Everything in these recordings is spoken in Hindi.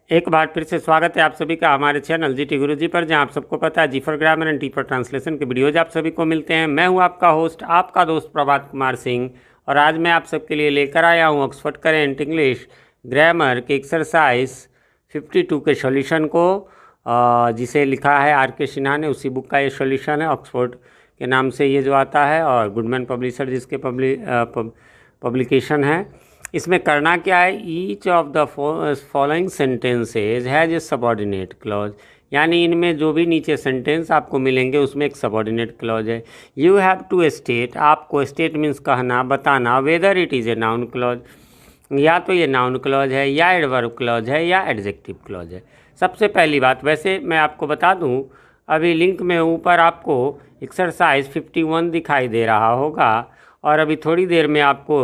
एक बार फिर से स्वागत है आप सभी का हमारे चैनल जीटी गुरुजी पर, जहां आप सबको पता है G for grammar and T for translation के वीडियोज आप सभी को मिलते हैं। मैं हूं आपका होस्ट, आपका दोस्त प्रभात कुमार सिंह, और आज मैं आप सबके लिए लेकर आया हूं ऑक्सफोर्ड करेंट इंग्लिश ग्रामर के एक्सरसाइज 52 के सॉल्यूशन को, जिसे लिखा है आर के सिन्हा ने। उसी बुक का ये सॉल्यूशन है, ऑक्सफोर्ड के नाम से ये जो आता है, और गुडमैन पब्लिशर जिसके पब्लिकेशन है। इसमें करना क्या है, each of the following sentences has a subordinate clause, यानी इनमें जो भी नीचे सेंटेंस आपको मिलेंगे उसमें एक सबॉर्डिनेट क्लॉज है। यू हैव टू स्टेट, आपको स्टेट मीन्स कहना, बताना, whether it is a noun clause, या तो ये नाउन क्लॉज है, या एडवर्ब क्लॉज है, या एडजेक्टिव क्लॉज है। सबसे पहली बात, वैसे मैं आपको बता दूं, अभी लिंक में ऊपर आपको एक्सरसाइज 51 दिखाई दे रहा होगा, और अभी थोड़ी देर में आपको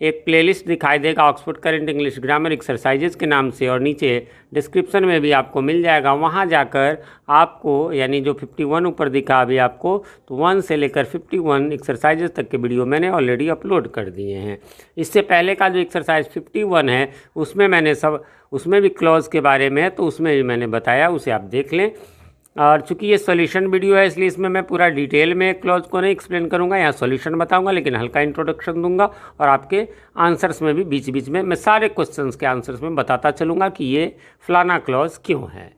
एक प्लेलिस्ट दिखाई देगा Oxford current English grammar exercises के नाम से, और नीचे डिस्क्रिप्शन में भी आपको मिल जाएगा। वहाँ जाकर आपको, यानी जो 51 ऊपर दिखा अभी आपको, तो 1 से लेकर 51 एक्सरसाइजेज तक के वीडियो मैंने ऑलरेडी अपलोड कर दिए हैं। इससे पहले का जो एक्सरसाइज 51 है उसमें भी क्लॉज के बारे में है, तो उसमें भी मैंने बताया, उसे आप देख लें। और चूंकि ये सॉल्यूशन वीडियो है, इसलिए इसमें मैं पूरा डिटेल में क्लॉज को नहीं एक्सप्लेन करूंगा, यहाँ सॉल्यूशन बताऊंगा, लेकिन हल्का इंट्रोडक्शन दूंगा, और आपके आंसर्स में भी बीच बीच में मैं सारे क्वेश्चंस के आंसर्स में बताता चलूँगा कि ये फलाना क्लॉज क्यों है।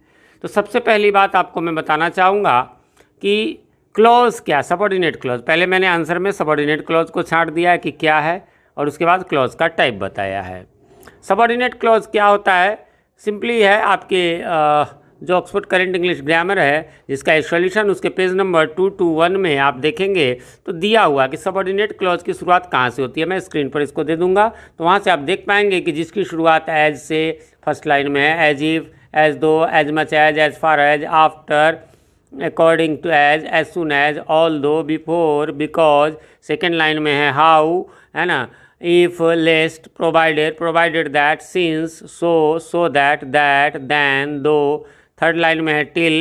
तो सबसे पहली बात आपको मैं बताना चाहूँगा कि क्लॉज क्या, सबॉर्डिनेट क्लॉज। पहले मैंने आंसर में सबॉर्डिनेट क्लॉज को छांट दिया है कि क्या है, और उसके बाद क्लॉज का टाइप बताया है। सबॉर्डिनेट क्लॉज क्या होता है, सिंपली है आपके जो ऑक्सफोर्ड करेंट इंग्लिश ग्रामर है, जिसका सॉल्यूशन उसके पेज नंबर 221 में आप देखेंगे तो दिया हुआ कि सबॉर्डिनेट क्लॉज की शुरुआत कहाँ से होती है। मैं स्क्रीन पर इसको दे दूंगा, तो वहाँ से आप देख पाएंगे कि जिसकी शुरुआत एज से फर्स्ट लाइन में है, as if, as though, as much as far as, after, according to as soon as, although, before, because. Second line में है हाउ, है ना, if, lest, provided that, since, so that, then, though। Third line में है till,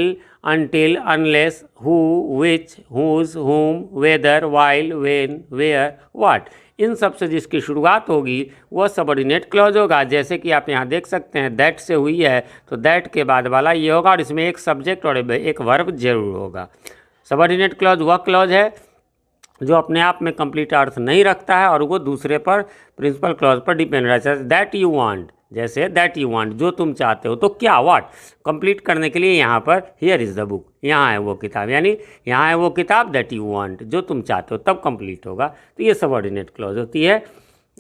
until, unless, who, which, whose, whom, whether, while, when, where, what। इन सब से जिसकी शुरुआत होगी वह सबॉर्डिनेट क्लॉज होगा। जैसे कि आप यहाँ देख सकते हैं दैट से हुई है, तो दैट के बाद वाला ये होगा, और इसमें एक सब्जेक्ट और एक वर्ब जरूर होगा। सबॉर्डिनेट क्लॉज वह क्लॉज है जो अपने आप में कंप्लीट अर्थ नहीं रखता है, और वो दूसरे पर, प्रिंसिपल क्लॉज पर डिपेंड रहता है। दैट यू वांट, जैसे दैट यू वांट, जो तुम चाहते हो, तो क्या, व्हाट, कंप्लीट करने के लिए यहाँ पर हियर इज़ द बुक, यहाँ है वो किताब, यानी यहाँ है वो किताब, दैट यू वांट, जो तुम चाहते हो, तब कंप्लीट होगा। तो ये सबॉर्डिनेट क्लॉज होती है।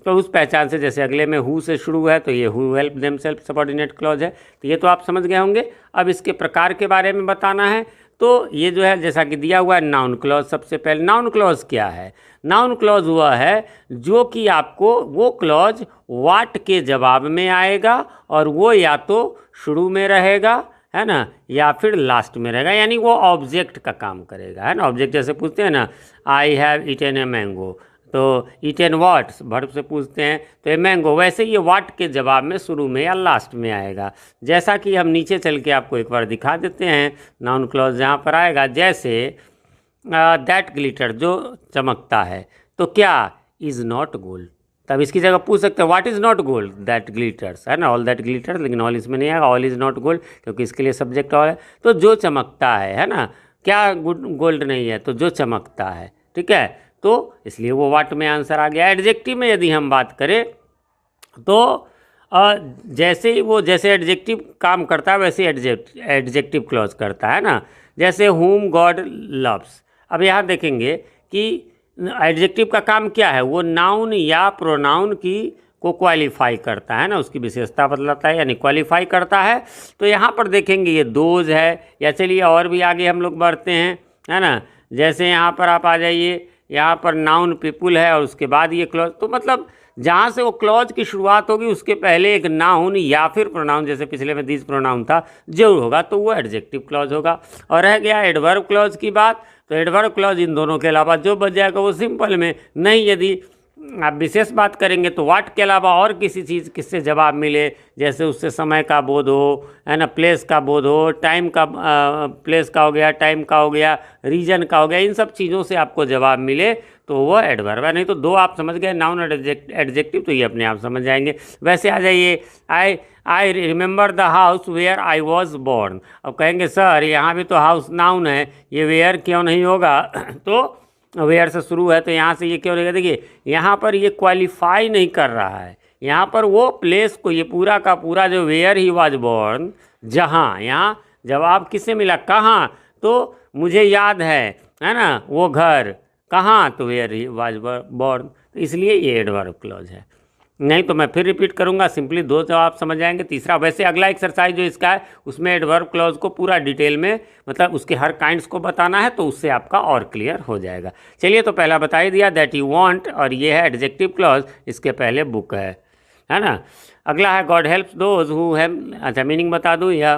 तो उस पहचान से, जैसे अगले में हु से शुरू है, तो ये who help themselves subordinate clause है। तो ये तो आप समझ गए होंगे। अब इसके प्रकार के बारे में बताना है, तो ये जो है जैसा कि दिया हुआ है नाउन क्लॉज। सबसे पहले नाउन क्लॉज क्या है, नाउन क्लॉज वह है जो कि आपको वो क्लॉज व्हाट के जवाब में आएगा, और वो या तो शुरू में रहेगा, है ना, या फिर लास्ट में रहेगा, यानी वो ऑब्जेक्ट का काम करेगा, है ना। ऑब्जेक्ट जैसे पूछते हैं ना, I have eaten a mango, तो ईटन व्हाट वर्ब से पूछते हैं, तो ये मैंगो, वैसे ये व्हाट के जवाब में शुरू में या लास्ट में आएगा। जैसा कि हम नीचे चल के आपको एक बार दिखा देते हैं नाउन क्लॉज जहाँ पर आएगा, जैसे दैट ग्लिटर, जो चमकता है, तो क्या, इज़ नॉट गोल्ड, तब इसकी जगह पूछ सकते हैं what is not gold, that glitters, है ना, ऑल दैट ग्लिटर्स, लेकिन ऑल इसमें नहीं आएगा, ऑल इज़ नॉट गोल्ड, क्योंकि इसके लिए सब्जेक्ट ऑल है। तो जो चमकता है ना, क्या गोल्ड नहीं है, तो जो चमकता है, ठीक है, तो इसलिए वो व्हाट में आंसर आ गया। एडजेक्टिव में यदि हम बात करें, तो जैसे ही वो, जैसे एडजेक्टिव काम करता है वैसे एडजेक्टिव क्लॉज करता है ना। जैसे whom God loves, अब यहाँ देखेंगे कि एडजेक्टिव का काम क्या है, वो नाउन या प्रोनाउन को क्वालिफाई करता है ना, उसकी विशेषता बतलाता है, यानी क्वालिफाई करता है। तो यहाँ पर देखेंगे ये दोज है, या चलिए और भी आगे हम लोग बढ़ते हैं, है ना। जैसे यहाँ पर आप आ जाइए, यहाँ पर नाउन पीपुल है, और उसके बाद ये क्लॉज, तो मतलब जहाँ से वो क्लॉज की शुरुआत होगी उसके पहले एक नाउन या फिर प्रोनाउन, जैसे पिछले में दिस प्रोनाउन था, जरूर होगा, तो वो एडजेक्टिव क्लॉज होगा। और रह गया एडवर्ब क्लॉज की बात, तो एडवर्ब क्लॉज इन दोनों के अलावा जो बच जाएगा वो सिंपल में नहीं, यदि आप विशेष बात करेंगे तो व्हाट के अलावा और किसी चीज़ किससे जवाब मिले, जैसे उससे समय का बोध हो, है ना, प्लेस का बोध हो, टाइम का प्लेस का हो गया, टाइम का हो गया, रीजन का हो गया, इन सब चीज़ों से आपको जवाब मिले तो वो एडवर्ब है। नहीं तो दो आप समझ गए, नाउन और एडजेक्टिव, तो ये अपने आप समझ जाएंगे। वैसे आ जाइए, I remember the house where I was born. अब कहेंगे सर यहाँ भी तो हाउस नाउन है, ये वेयर क्यों नहीं होगा तो वेयर से शुरू है तो यहाँ से ये क्यों रहेगा। देखिए यहाँ पर ये क्वालिफाई नहीं कर रहा है, यहाँ पर वो प्लेस को, ये पूरा का पूरा जो वेयर ही वाज बोर्न, जहाँ, यहाँ जवाब किससे मिला, कहाँ, तो मुझे याद है ना, वो घर कहाँ, तो वेयर ही वाज बोर्न, तो इसलिए ये एडवर्ब क्लॉज है। नहीं तो मैं फिर रिपीट करूंगा, सिंपली दो जवाब समझ जाएंगे। तीसरा, वैसे अगला एक्सरसाइज जो इसका है उसमें एडवर्ब क्लॉज को पूरा डिटेल में, मतलब उसके हर काइंड्स को बताना है, तो उससे आपका और क्लियर हो जाएगा। चलिए, तो पहला बता ही दिया, दैट यू वांट, और ये है एडजेक्टिव क्लॉज, इसके पहले बुक है ना। अगला है God helps those who have, अच्छा मीनिंग बता दूँ या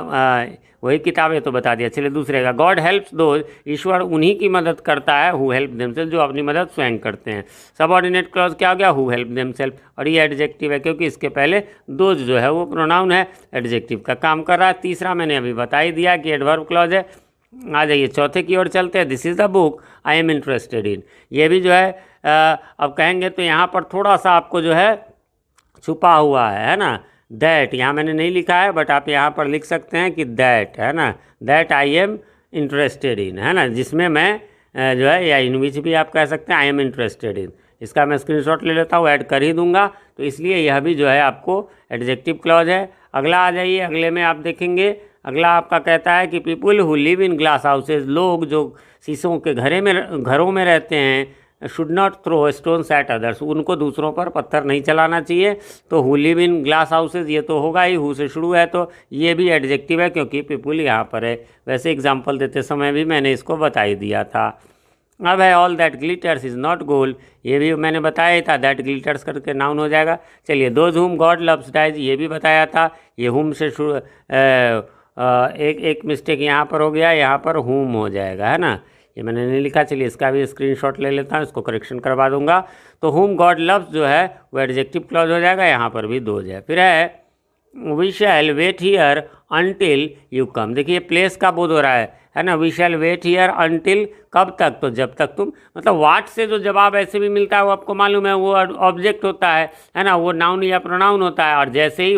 वही किताब है तो बता दिया। चलिए दूसरे का, गॉड हेल्प्स दोज, ईश्वर उन्हीं की मदद करता है, हु हेल्प देमसेल्फ, जो अपनी मदद स्वयं करते हैं। सबऑर्डिनेट क्लॉज क्या हो गया, हु हेल्प देमसेल्फ, और ये एडजेक्टिव है क्योंकि इसके पहले दोज जो है वो प्रोनाउन है, एडजेक्टिव का काम कर रहा है। तीसरा मैंने अभी बता ही दिया कि एडवर्ब क्लॉज है। आ जाइए चौथे की ओर चलते हैं, this is the book I am interested in. ये भी जो है अब कहेंगे तो यहाँ पर थोड़ा सा आपको जो है छुपा हुआ है ना, दैट, यहाँ मैंने नहीं लिखा है बट आप यहाँ पर लिख सकते हैं कि दैट, है ना, that I am interested in, है ना, जिसमें मैं जो है, या इन विच भी आप कह सकते हैं, आई एम इंटरेस्टेड इन। इसका मैं स्क्रीनशॉट ले लेता हूँ, ऐड कर ही दूंगा, तो इसलिए यह भी जो है आपको एडजेक्टिव क्लॉज है। अगला आ जाइए, अगले में आप देखेंगे, अगला आपका कहता है कि people who live in glass houses, लोग जो शीशों के घरों में रहते हैं, should not throw stones at others, उनको दूसरों पर पत्थर नहीं चलाना चाहिए। तो who live in glass houses ये तो होगा ही, हु से शुरू है तो ये भी एडजेक्टिव है क्योंकि पीपुल यहाँ पर है। वैसे एग्जाम्पल देते समय भी मैंने इसको बता ही दिया था। अब है all that glitters is not gold, ये भी मैंने बताया ही था, दैट ग्लिटर्स करके नाउन हो जाएगा। चलिए, दोज हुम गॉड लव्स डाइज, ये भी बताया था, ये हुम से शुरू, एक मिस्टेक यहाँ पर हो गया, यहाँ पर हुम हो जाएगा, है ना, ये मैंने नहीं लिखा। चलिए इसका भी स्क्रीनशॉट ले लेता हूँ, इसको करेक्शन करवा दूंगा। तो हुम गॉड लव्स जो है वो एडजेक्टिव क्लॉज हो जाएगा, यहाँ पर भी दोज है। फिर है we shall wait here until you come, देखिए प्लेस का बोध हो रहा है ना, we shall wait here until, कब तक, तो जब तक तुम, मतलब वाट से जो जवाब ऐसे भी मिलता है वो आपको मालूम है, वो ऑब्जेक्ट होता है ना, वो नाउन या प्रोनाउन होता है, और जैसे ही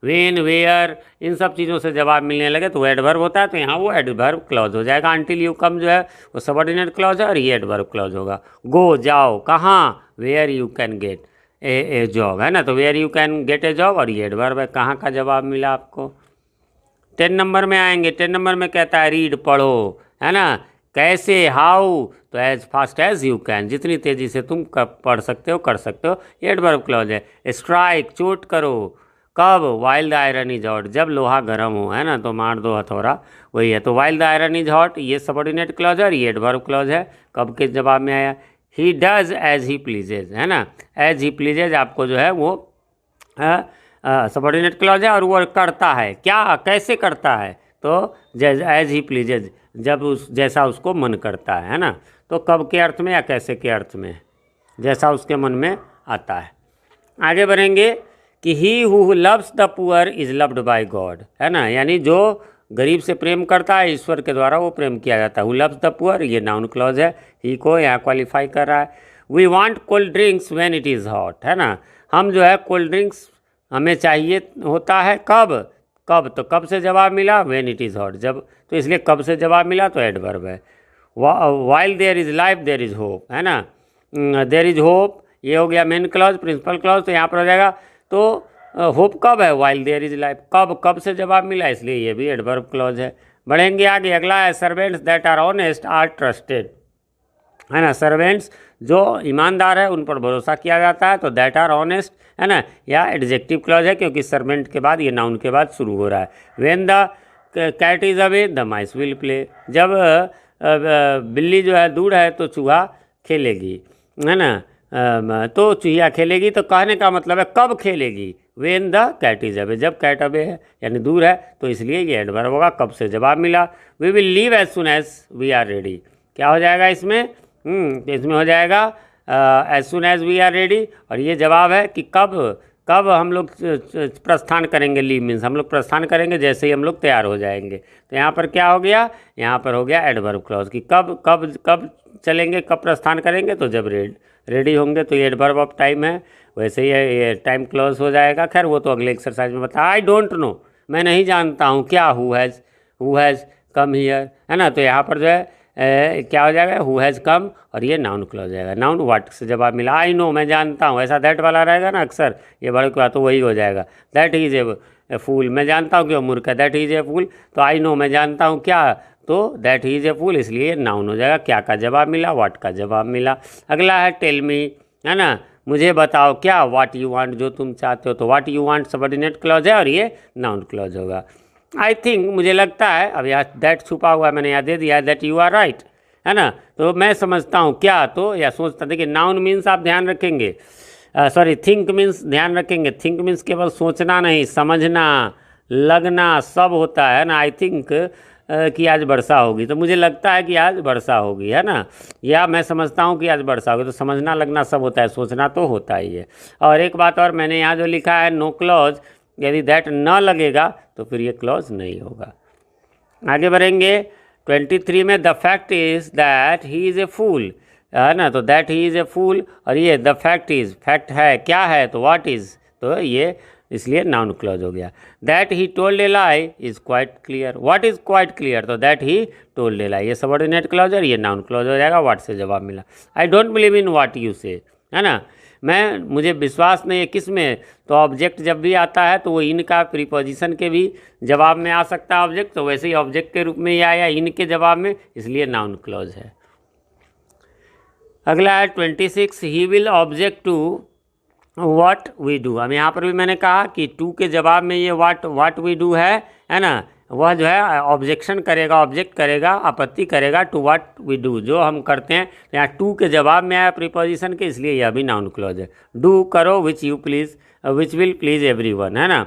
वेन, वेयर, इन सब चीज़ों से जवाब मिलने लगे तो वो एडवर्ब होता है, तो यहाँ वो एडवर्ब क्लॉज हो जाएगा। अनटिल यू कम जो है वो सबऑर्डिनेट क्लॉज है और ये एडवर्ब क्लॉज होगा। गो, जाओ, कहाँ, where you can get a job, है ना, तो where you can get a job, और ये एडवर्ब है, कहाँ का जवाब मिला आपको। 10 नंबर में आएंगे, 10 नंबर में कहता है रीड, पढ़ो, है ना, कैसे, हाउ, तो as fast as you can, जितनी तेज़ी से तुम पढ़ सकते हो कर सकते हो, ये एडवर्ब क्लॉज है। स्ट्राइक, चोट करो, कब, while the iron is hot, जब लोहा गर्म हो, है ना, तो मार दो हथौड़ा, वही है। तो while the iron is hot ये सबऑर्डिनेट क्लॉज है और ये एडवर्ब क्लॉज है, कब के जवाब में आया। He does as he pleases, है ना, एज ही प्लीजेज आपको जो है वो सबऑर्डिनेट क्लॉज है, और वो करता है, क्या, कैसे करता है, तो एज ही प्लीजेज, जब उस जैसा उसको मन करता है ना, तो कब के अर्थ में या कैसे के अर्थ में, जैसा उसके मन में आता है। आगे बढ़ेंगे कि he who loves the poor is loved by God, है ना, यानी जो गरीब से प्रेम करता है ईश्वर के द्वारा वो प्रेम किया जाता है। हु लव्स द पुअर ये नाउन क्लॉज है, ही को यहाँ क्वालिफाई कर रहा है। We want cold drinks when it is hot, है ना, हम जो है कोल्ड ड्रिंक्स हमें चाहिए होता है, कब, तो कब से जवाब मिला, व्हेन इट इज़ हॉट, जब, तो इसलिए कब से जवाब मिला तो एडवर्ब है। While there is life there is hope, है ना, देयर इज़ होप ये हो गया मेन क्लॉज, प्रिंसिपल क्लॉज, तो यहाँ पर हो जाएगा। तो होप कब है, वाइल देयर इज़ लाइफ, कब से जवाब मिला, इसलिए ये भी एडवर्ब क्लॉज है। बढ़ेंगे आगे, अगला है servants that are honest are trusted, है ना, सर्वेंट्स जो ईमानदार है उन पर भरोसा किया जाता है, तो दैट आर ऑनेस्ट, है ना, या एडजेक्टिव क्लॉज है क्योंकि सर्वेंट के बाद ये नाउन के बाद शुरू हो रहा है। When the cat is away the mice will play, जब बिल्ली जो है दूर है तो चूहा खेलेगी, है ना, तो चूहिया खेलेगी, तो कहने का मतलब है कब खेलेगी, when the cat is away, जब कैट अवे है यानी दूर है, तो इसलिए ये एडवर्ब होगा, कब से जवाब मिला। We will leave as soon as we are ready, क्या हो जाएगा इसमें, तो इसमें हो जाएगा as soon as we are ready, और ये जवाब है कि कब कब हम लोग प्रस्थान करेंगे। लीव मीन्स हम लोग प्रस्थान करेंगे जैसे ही हम लोग तैयार हो जाएंगे। तो यहाँ पर क्या हो गया, यहाँ पर हो गया एडवर्ब क्लॉज कि कब कब कब चलेंगे, कब प्रस्थान करेंगे, तो जब रेडी होंगे, तो ये एडवर्ब ऑफ टाइम है। वैसे ही ये टाइम क्लॉज हो जाएगा। खैर वो तो अगले एक्सरसाइज में बता। आई डोंट नो, मैं नहीं जानता हूँ क्या, हु हैज़ कम हियर, है ना। तो यहाँ पर जो है क्या हो जाएगा, हु हैज़ कम, और ये नाउन क्लॉज हो जाएगा। नाउन व्हाट से जवाब मिला, आई नो, मैं जानता हूँ, ऐसा दैट वाला रहेगा ना अक्सर, ये बड़े का तो वही हो जाएगा। दैट इज ए फूल, मैं जानता हूँ कि वो मूर्ख है, दैट इज ए फूल। तो आई नो, मैं जानता हूँ क्या, तो दैट इज ए फूल, इसलिए नाउन हो जाएगा। क्या का जवाब मिला, व्हाट का जवाब मिला। अगला है टेल मी, है ना, मुझे बताओ क्या, व्हाट यू वांट, जो तुम चाहते हो। तो what you want subordinate clause है और ये नाउन क्लॉज होगा। आई थिंक, मुझे लगता है, अब यहाँ दैट छुपा हुआ है, मैंने यहाँ दे दिया है, दैट यू आर राइट, है ना। तो मैं समझता हूँ क्या, तो या सोचता। देखिए नाउन मीन्स आप ध्यान रखेंगे, सॉरी थिंक मीन्स ध्यान रखेंगे। थिंक मीन्स केवल सोचना नहीं, समझना, लगना सब होता है ना। आई थिंक कि आज वर्षा होगी, तो मुझे लगता है कि आज वर्षा होगी, है ना। या मैं समझता हूँ कि आज वर्षा होगी, तो समझना लगना सब होता है, सोचना तो होता ही है। और एक बात और, मैंने यहाँ जो लिखा है नो क्लॉज, यदि दैट न लगेगा तो फिर ये क्लॉज नहीं होगा। आगे बढ़ेंगे 23 में, the fact is that he is a fool, है ना। तो दैट ही इज़ ए फूल, और ये द फैक्ट इज़, फैक्ट है, क्या है, तो व्हाट इज़, तो ये इसलिए नाउन क्लॉज हो गया। That he told A lie is quite clear, what is quite clear, तो दैट ही टोल्ड ए लाई, ये सबऑर्डिनेट क्लॉज है, ये नाउन क्लॉज हो जाएगा। व्हाट से जवाब मिला, I don't believe in what you से, है ना। मुझे विश्वास नहीं है किस में, तो ऑब्जेक्ट जब भी आता है तो वो इन का प्रीपोजिशन के भी जवाब में आ सकता है ऑब्जेक्ट, तो वैसे ही ऑब्जेक्ट के रूप में ही आया इन के जवाब में, इसलिए नाउन क्लॉज है। अगला है 26, he will object to what we do. अब यहाँ पर भी मैंने कहा कि टू के जवाब में ये व्हाट वी डू है ना, वह जो है ऑब्जेक्शन करेगा, ऑब्जेक्ट करेगा, आपत्ति करेगा टू व्हाट वी डू, जो हम करते हैं। तो यहाँ टू के जवाब में आया प्रीपोजिशन के, इसलिए यह भी नाउन क्लॉज है। डू करो, which you please, which will please everyone, है ना,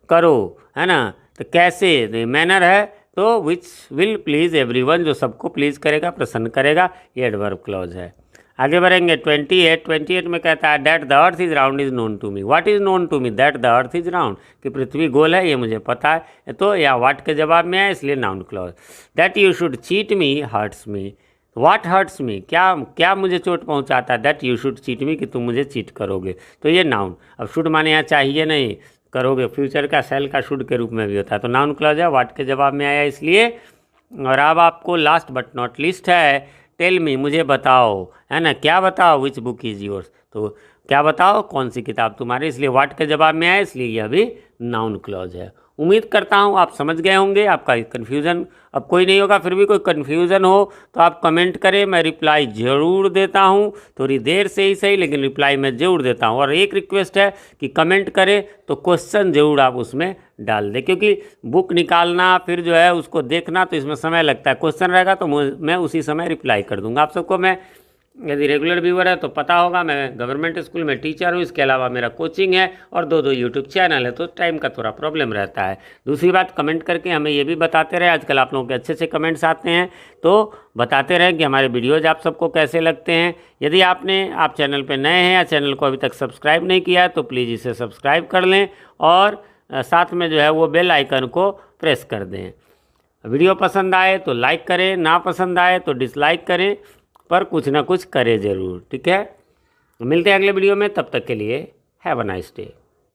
करो, है ना। तो कैसे, मैनर है, तो विच विल प्लीज़ एवरीवन, जो सबको प्लीज़ करेगा, प्रसन्न करेगा, ये एडवर्ब क्लॉज है। आगे बढ़ेंगे 28 में कहता है that the earth is round is known to me, what is known to me, that the earth is round, कि पृथ्वी गोल है ये मुझे पता है, तो या व्हाट के जवाब में है, इसलिए noun clause. That you should cheat me hurts me, what hurts me, क्या मुझे चोट पहुंचाता है, दैट यू शुड चीट मी, कि तुम मुझे चीट करोगे, तो ये नाउन। अब शुड माने यहाँ चाहिए नहीं, करोगे, फ्यूचर का सेल का शुड के रूप में भी होता है, तो नाउन क्लॉज है, व्हाट के जवाब में आया इसलिए। और अब आपको लास्ट बट नॉट लिस्ट है, टेल मी, मुझे बताओ, है ना, क्या बताओ, विच बुक इज़ योर्स, तो क्या बताओ, कौन सी किताब तुम्हारी, इसलिए व्हाट के जवाब में आया, इसलिए यह भी नाउन क्लॉज है। उम्मीद करता हूँ आप समझ गए होंगे, आपका कन्फ्यूज़न अब कोई नहीं होगा। फिर भी कोई कन्फ्यूज़न हो तो आप कमेंट करें, मैं रिप्लाई ज़रूर देता हूँ, थोड़ी देर से ही सही, लेकिन रिप्लाई मैं ज़रूर देता हूँ। और एक रिक्वेस्ट है कि कमेंट करें तो क्वेश्चन ज़रूर आप उसमें डाल दें, क्योंकि बुक निकालना फिर जो है उसको देखना तो इसमें समय लगता है। क्वेश्चन रहेगा तो मैं उसी समय रिप्लाई कर दूँगा। आप सबको मैं, यदि रेगुलर व्यूअर है तो पता होगा, मैं गवर्नमेंट स्कूल में टीचर हूँ, इसके अलावा मेरा कोचिंग है और दो यूट्यूब चैनल है, तो टाइम का थोड़ा प्रॉब्लम रहता है। दूसरी बात, कमेंट करके हमें ये भी बताते रहे, आजकल आप लोगों के अच्छे अच्छे कमेंट्स आते हैं, तो बताते रहें कि हमारे वीडियोज़ आप सबको कैसे लगते हैं। यदि आप चैनल पर नए हैं या चैनल को अभी तक सब्सक्राइब नहीं किया है तो प्लीज़ इसे सब्सक्राइब कर लें, और साथ में जो है वो बेल आइकन को प्रेस कर दें। वीडियो पसंद आए तो लाइक करें, ना पसंद आए तो डिसलाइक करें, पर कुछ ना कुछ करें ज़रूर, ठीक है। मिलते हैं अगले वीडियो में, तब तक के लिए हैव अ नाइस डे।